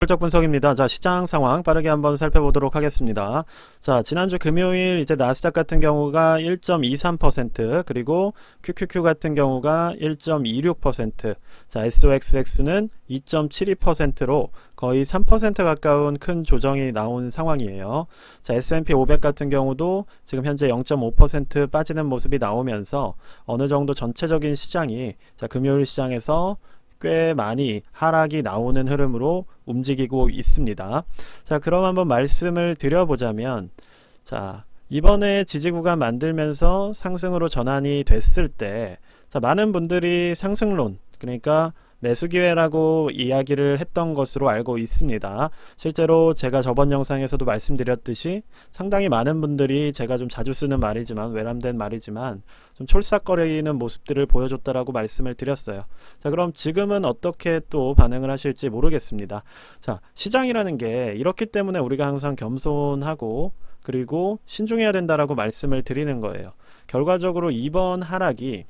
적 분석입니다. 자, 시장 상황 빠르게 한번 살펴보도록 하겠습니다. 자, 지난주 금요일 이제 나스닥 같은 경우가 1.23%, 그리고 QQQ 같은 경우가 1.26%, 자, SOXX는 2.72%로 거의 3% 가까운 큰 조정이 나온 상황이에요. 자, S&P 500 같은 경우도 지금 현재 0.5% 빠지는 모습이 나오면서 어느 정도 전체적인 시장이 자, 금요일 시장에서 꽤 많이 하락이 나오는 흐름으로 움직이고 있습니다. 자, 그럼 한번 말씀을 드려보자면, 자, 이번에 지지 구간 만들면서 상승으로 전환이 됐을 때, 자, 많은 분들이 상승론, 그러니까 매수 기회라고 이야기를 했던 것으로 알고 있습니다. 실제로 제가 저번 영상에서도 말씀드렸듯이 상당히 많은 분들이, 제가 좀 자주 쓰는 말이지만, 외람된 말이지만 좀 촐싹거리는 모습들을 보여줬다라고 말씀을 드렸어요. 자, 그럼 지금은 어떻게 또 반응을 하실지 모르겠습니다. 자, 시장이라는 게 이렇기 때문에 우리가 항상 겸손하고 그리고 신중해야 된다라고 말씀을 드리는 거예요. 결과적으로 이번 하락이,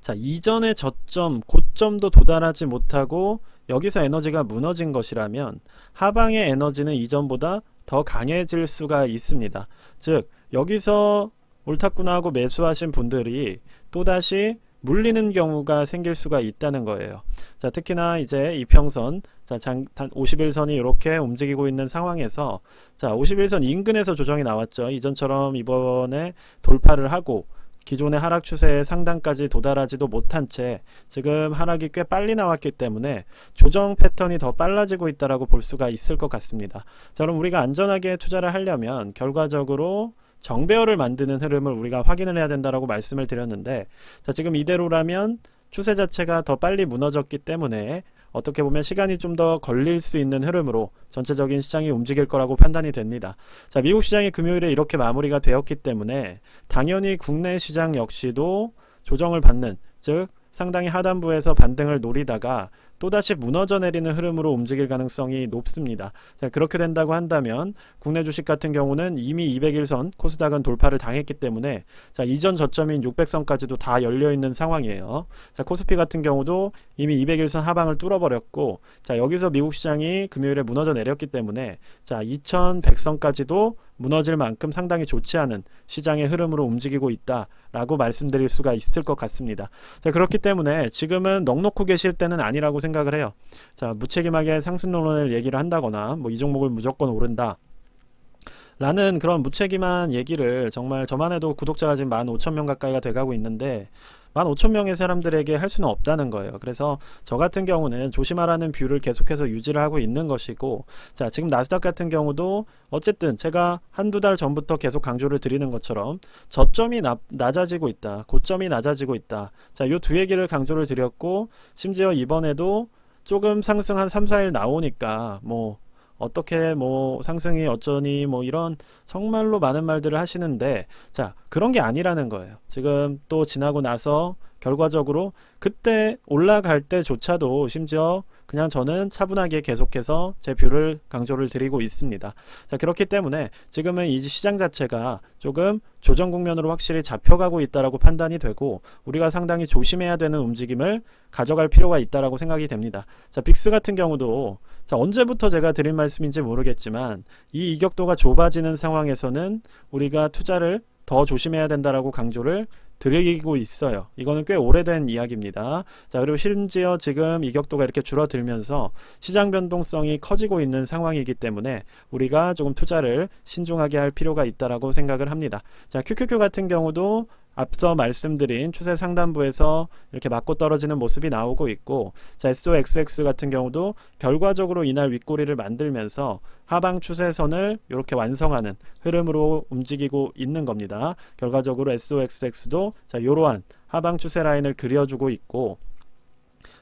자, 이전의 저점, 고점도 도달하지 못하고 여기서 에너지가 무너진 것이라면 하방의 에너지는 이전보다 더 강해질 수가 있습니다. 즉, 여기서 옳았구나 하고 매수하신 분들이 또다시 물리는 경우가 생길 수가 있다는 거예요. 자, 특히나 이제 이평선, 자, 51선이 이렇게 움직이고 있는 상황에서, 자, 51선 인근에서 조정이 나왔죠. 이전처럼 이번에 돌파를 하고 기존의 하락 추세의 상단까지 도달하지도 못한 채 지금 하락이 꽤 빨리 나왔기 때문에 조정 패턴이 더 빨라지고 있다라고 볼 수가 있을 것 같습니다. 자, 그럼 우리가 안전하게 투자를 하려면 결과적으로 정배열을 만드는 흐름을 우리가 확인을 해야 된다라고 말씀을 드렸는데, 자, 지금 이대로라면 추세 자체가 더 빨리 무너졌기 때문에 어떻게 보면 시간이 좀 더 걸릴 수 있는 흐름으로 전체적인 시장이 움직일 거라고 판단이 됩니다. 자, 미국 시장이 금요일에 이렇게 마무리가 되었기 때문에 당연히 국내 시장 역시도 조정을 받는, 즉 상당히 하단부에서 반등을 노리다가 또다시 무너져 내리는 흐름으로 움직일 가능성이 높습니다. 자, 그렇게 된다고 한다면 국내 주식 같은 경우는 이미 200일선 코스닥은 돌파를 당했기 때문에, 자, 이전 저점인 600선까지도 다 열려있는 상황이에요. 자, 코스피 같은 경우도 이미 200일선 하방을 뚫어버렸고, 자, 여기서 미국 시장이 금요일에 무너져 내렸기 때문에, 자, 2100선까지도 무너질 만큼 상당히 좋지 않은 시장의 흐름으로 움직이고 있다라고 말씀드릴 수가 있을 것 같습니다. 자, 그렇기 때문에 지금은 넋놓고 계실 때는 아니라고 생각을 해요. 자, 무책임하게 상승론을 얘기를 한다거나 뭐 이 종목을 무조건 오른다 라는 그런 무책임한 얘기를, 정말 저만 해도 구독자가 지금 15,000명 가까이가 돼가고 있는데 15,000명의 사람들에게 할 수는 없다는 거예요. 그래서 저 같은 경우는 조심하라는 뷰를 계속해서 유지를 하고 있는 것이고, 자, 지금 나스닥 같은 경우도 어쨌든 제가 한두 달 전부터 계속 강조를 드리는 것처럼 저점이 낮아지고 있다, 고점이 낮아지고 있다. 자, 요 두 얘기를 강조를 드렸고, 심지어 이번에도 조금 상승 한 3, 4일 나오니까 뭐 어떻게 뭐 상승이 어쩌니 뭐 이런 정말로 많은 말들을 하시는데, 자, 그런 게 아니라는 거예요. 지금 또 지나고 나서 결과적으로 그때 올라갈 때조차도 심지어 그냥 저는 차분하게 계속해서 제 뷰를 강조를 드리고 있습니다. 자, 그렇기 때문에 지금은 이 시장 자체가 조금 조정 국면으로 확실히 잡혀가고 있다라고 판단이 되고, 우리가 상당히 조심해야 되는 움직임을 가져갈 필요가 있다라고 생각이 됩니다. 자, 빅스 같은 경우도, 자, 언제부터 제가 드린 말씀인지 모르겠지만 이 이격도가 좁아지는 상황에서는 우리가 투자를 더 조심해야 된다라고 강조를 드리고 있어요. 이거는 꽤 오래된 이야기입니다. 자, 그리고 심지어 지금 이격도가 이렇게 줄어들면서 시장 변동성이 커지고 있는 상황이기 때문에 우리가 조금 투자를 신중하게 할 필요가 있다라고 생각을 합니다. 자, QQQ 같은 경우도 앞서 말씀드린 추세 상단부에서 이렇게 맞고 떨어지는 모습이 나오고 있고, 자, SOXX 같은 경우도 결과적으로 이날 윗꼬리를 만들면서 하방 추세선을 이렇게 완성하는 흐름으로 움직이고 있는 겁니다. 결과적으로 SOXX도 자, 이러한 하방 추세 라인을 그려주고 있고,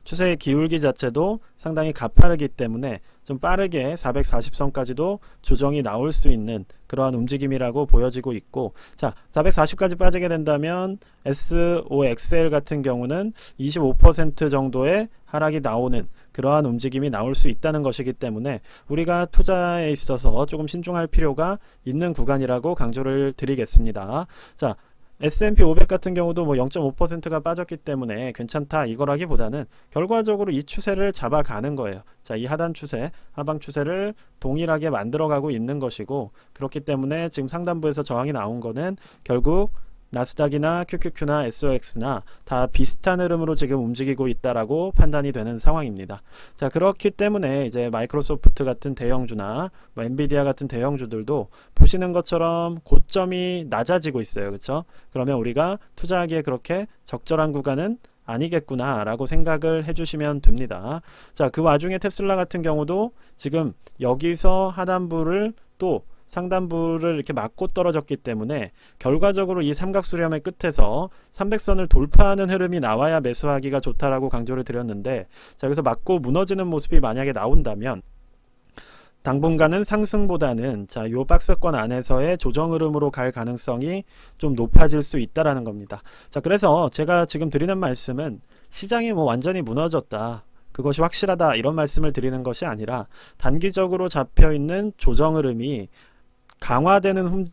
추세의 기울기 자체도 상당히 가파르기 때문에 좀 빠르게 440선까지도 조정이 나올 수 있는 그러한 움직임이라고 보여지고 있고, 자, 440까지 빠지게 된다면 SOXL 같은 경우는 25% 정도의 하락이 나오는 그러한 움직임이 나올 수 있다는 것이기 때문에 우리가 투자에 있어서 조금 신중할 필요가 있는 구간이라고 강조를 드리겠습니다. 자, S&P 500 같은 경우도 뭐 0.5%가 빠졌기 때문에 괜찮다 이거라기보다는 결과적으로 이 추세를 잡아가는 거예요. 자, 이 하단 추세, 하방 추세를 동일하게 만들어가고 있는 것이고, 그렇기 때문에 지금 상단부에서 저항이 나온 거는 결국 나스닥이나 QQQ나 SOX나 다 비슷한 흐름으로 지금 움직이고 있다라고 판단이 되는 상황입니다. 자, 그렇기 때문에 이제 마이크로소프트 같은 대형주나 뭐 엔비디아 같은 대형주들도 보시는 것처럼 고점이 낮아지고 있어요. 그렇죠? 그러면 우리가 투자하기에 그렇게 적절한 구간은 아니겠구나 라고 생각을 해주시면 됩니다. 자, 그 와중에 테슬라 같은 경우도 지금 여기서 하단부를 또 상단부를 이렇게 맞고 떨어졌기 때문에 결과적으로 이 삼각수렴의 끝에서 300선을 돌파하는 흐름이 나와야 매수하기가 좋다라고 강조를 드렸는데, 자, 여기서 맞고 무너지는 모습이 만약에 나온다면 당분간은 상승보다는 자, 요 박스권 안에서의 조정 흐름으로 갈 가능성이 좀 높아질 수 있다라는 겁니다. 자, 그래서 제가 지금 드리는 말씀은 시장이 뭐 완전히 무너졌다, 그것이 확실하다 이런 말씀을 드리는 것이 아니라 단기적으로 잡혀있는 조정 흐름이 강화되는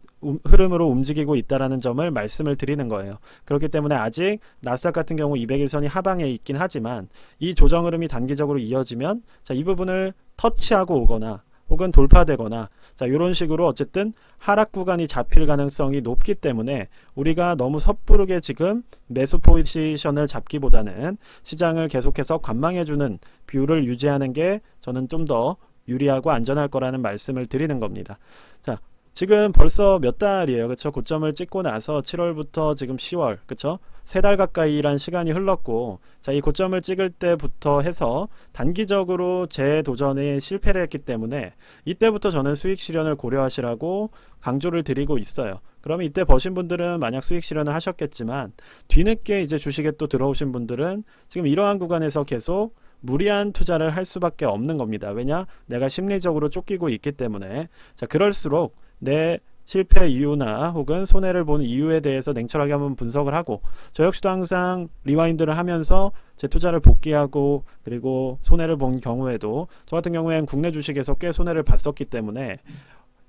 흐름으로 움직이고 있다는 점을 말씀을 드리는 거예요. 그렇기 때문에 아직 나스닥 같은 경우 200일선이 하방에 있긴 하지만 이 조정 흐름이 단기적으로 이어지면 자, 이 부분을 터치하고 오거나 혹은 돌파되거나 자, 이런 식으로 어쨌든 하락 구간이 잡힐 가능성이 높기 때문에 우리가 너무 섣부르게 지금 매수 포지션을 잡기보다는 시장을 계속해서 관망해주는 뷰를 유지하는 게 저는 좀 더 유리하고 안전할 거라는 말씀을 드리는 겁니다. 자, 지금 벌써 몇 달이에요. 그쵸? 고점을 찍고 나서 7월부터 지금 10월, 그쵸? 3달 가까이란 시간이 흘렀고, 자, 이 고점을 찍을 때부터 해서 단기적으로 재도전에 실패를 했기 때문에 이때부터 저는 수익 실현을 고려하시라고 강조를 드리고 있어요. 그러면 이때 버신 분들은 만약 수익 실현을 하셨겠지만 뒤늦게 이제 주식에 또 들어오신 분들은 지금 이러한 구간에서 계속 무리한 투자를 할 수밖에 없는 겁니다. 왜냐? 내가 심리적으로 쫓기고 있기 때문에. 자, 그럴수록 내 실패 이유나 혹은 손해를 보는 이유에 대해서 냉철하게 한번 분석을 하고, 저 역시도 항상 리와인드를 하면서 제 투자를 복귀하고, 그리고 손해를 본 경우에도 저 같은 경우에는 국내 주식에서 꽤 손해를 봤었기 때문에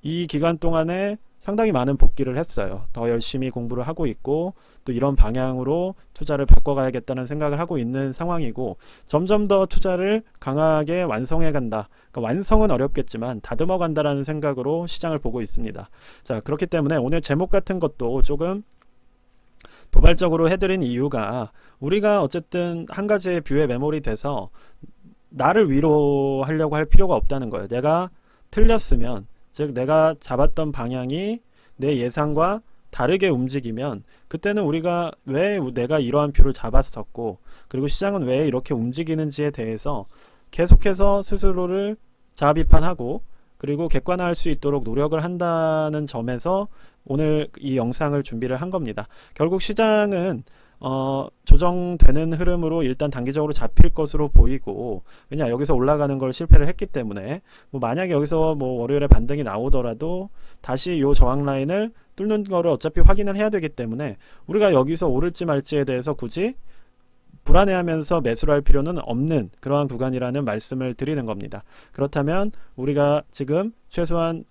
이 기간 동안에 상당히 많은 복귀를 했어요. 더 열심히 공부를 하고 있고 또 이런 방향으로 투자를 바꿔가야겠다는 생각을 하고 있는 상황이고, 점점 더 투자를 강하게 완성해 간다. 그러니까 완성은 어렵겠지만 다듬어 간다라는 생각으로 시장을 보고 있습니다. 자, 그렇기 때문에 오늘 제목 같은 것도 조금 도발적으로 해드린 이유가 우리가 어쨌든 한 가지의 뷰에 메모리 돼서 나를 위로하려고 할 필요가 없다는 거예요. 내가 틀렸으면, 즉 내가 잡았던 방향이 내 예상과 다르게 움직이면 그때는 우리가 왜 내가 이러한 뷰를 잡았었고 그리고 시장은 왜 이렇게 움직이는지에 대해서 계속해서 스스로를 자아 비판하고 그리고 객관화할 수 있도록 노력을 한다는 점에서 오늘 이 영상을 준비를 한 겁니다. 결국 시장은 조정되는 흐름으로 일단 단기적으로 잡힐 것으로 보이고, 왜냐 여기서 올라가는 걸 실패를 했기 때문에 뭐 만약에 여기서 뭐 월요일에 반등이 나오더라도 다시 요 저항 라인을 뚫는 거를 어차피 확인을 해야 되기 때문에 우리가 여기서 오를지 말지에 대해서 굳이 불안해하면서 매수를 할 필요는 없는 그러한 구간이라는 말씀을 드리는 겁니다. 그렇다면 우리가 지금 최소한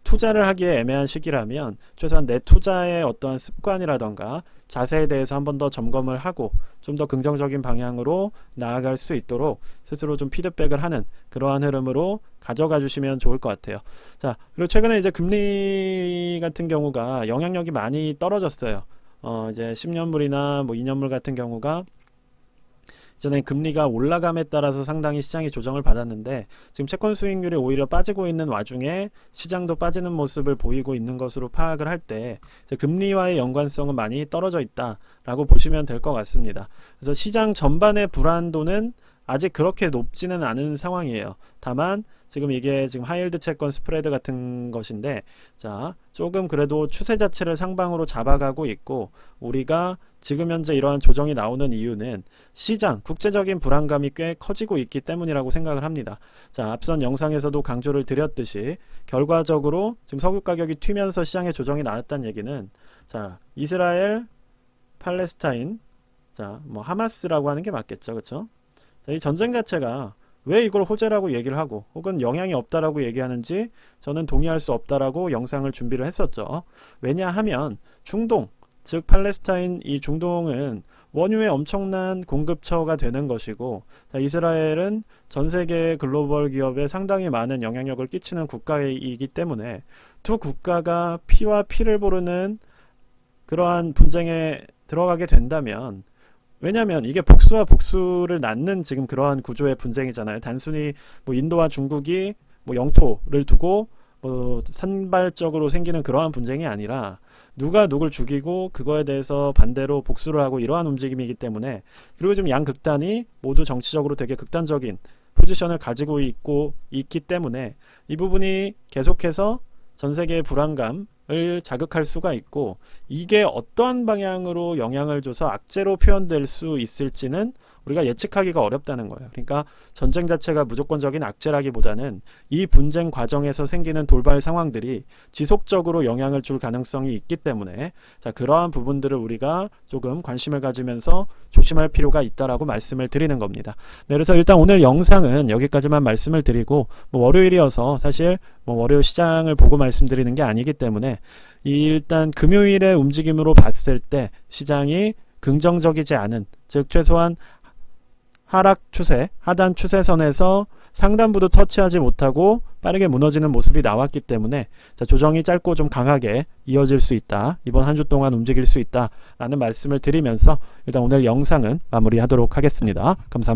투자를 하기에 애매한 시기라면 최소한 내 투자의 어떤 습관이라던가 자세에 대해서 한 번 더 점검을 하고 좀 더 긍정적인 방향으로 나아갈 수 있도록 스스로 좀 피드백을 하는 그러한 흐름으로 가져가 주시면 좋을 것 같아요. 자, 그리고 최근에 이제 금리 같은 경우가 영향력이 많이 떨어졌어요. 이제 10년물이나 뭐 2년물 같은 경우가 이전에 금리가 올라감에 따라서 상당히 시장이 조정을 받았는데 지금 채권 수익률이 오히려 빠지고 있는 와중에 시장도 빠지는 모습을 보이고 있는 것으로 파악을 할 때 금리와의 연관성은 많이 떨어져 있다라고 보시면 될 것 같습니다. 그래서 시장 전반의 불안도는 아직 그렇게 높지는 않은 상황이에요. 다만 지금 이게 지금 하이힐드 채권 스프레드 같은 것인데, 자, 조금 그래도 추세 자체를 상방으로 잡아가고 있고 우리가 지금 현재 이러한 조정이 나오는 이유는 시장 국제적인 불안감이 꽤 커지고 있기 때문이라고 생각을 합니다. 자, 앞선 영상에서도 강조를 드렸듯이 결과적으로 지금 석유 가격이 튀면서 시장에 조정이 나왔다는 얘기는, 자, 이스라엘, 팔레스타인, 자, 뭐 하마스라고 하는 게 맞겠죠, 그렇죠? 자, 이 전쟁 자체가 왜 이걸 호재라고 얘기를 하고 혹은 영향이 없다라고 얘기하는지 저는 동의할 수 없다라고 영상을 준비를 했었죠. 왜냐하면 중동 즉 팔레스타인 이 중동은 원유의 엄청난 공급처가 되는 것이고, 자, 이스라엘은 전 세계 글로벌 기업에 상당히 많은 영향력을 끼치는 국가이기 때문에 두 국가가 피와 피를 보르는 그러한 분쟁에 들어가게 된다면, 왜냐하면 이게 복수와 복수를 낳는 지금 그러한 구조의 분쟁이잖아요. 단순히 뭐 인도와 중국이 뭐 영토를 두고 뭐 산발적으로 생기는 그러한 분쟁이 아니라 누가 누굴 죽이고 그거에 대해서 반대로 복수를 하고 이러한 움직임이기 때문에, 그리고 좀 양극단이 모두 정치적으로 되게 극단적인 포지션을 가지고 있기 때문에 이 부분이 계속해서 전 세계의 불안감을 자극할 수가 있고, 이게 어떠한 방향으로 영향을 줘서 악재로 표현될 수 있을지는 우리가 예측하기가 어렵다는 거예요. 그러니까 전쟁 자체가 무조건적인 악재라기보다는 이 분쟁 과정에서 생기는 돌발 상황들이 지속적으로 영향을 줄 가능성이 있기 때문에, 자, 그러한 부분들을 우리가 조금 관심을 가지면서 조심할 필요가 있다라고 말씀을 드리는 겁니다. 네, 그래서 일단 오늘 영상은 여기까지만 말씀을 드리고, 뭐 월요일이어서 사실 뭐 월요 시장을 보고 말씀드리는 게 아니기 때문에 일단 금요일의 움직임으로 봤을 때 시장이 긍정적이지 않은, 즉 최소한 하락 추세, 하단 추세선에서 상단부도 터치하지 못하고 빠르게 무너지는 모습이 나왔기 때문에, 자, 조정이 짧고 좀 강하게 이어질 수 있다, 이번 한 주 동안 움직일 수 있다 라는 말씀을 드리면서 일단 오늘 영상은 마무리하도록 하겠습니다. 감사합니다.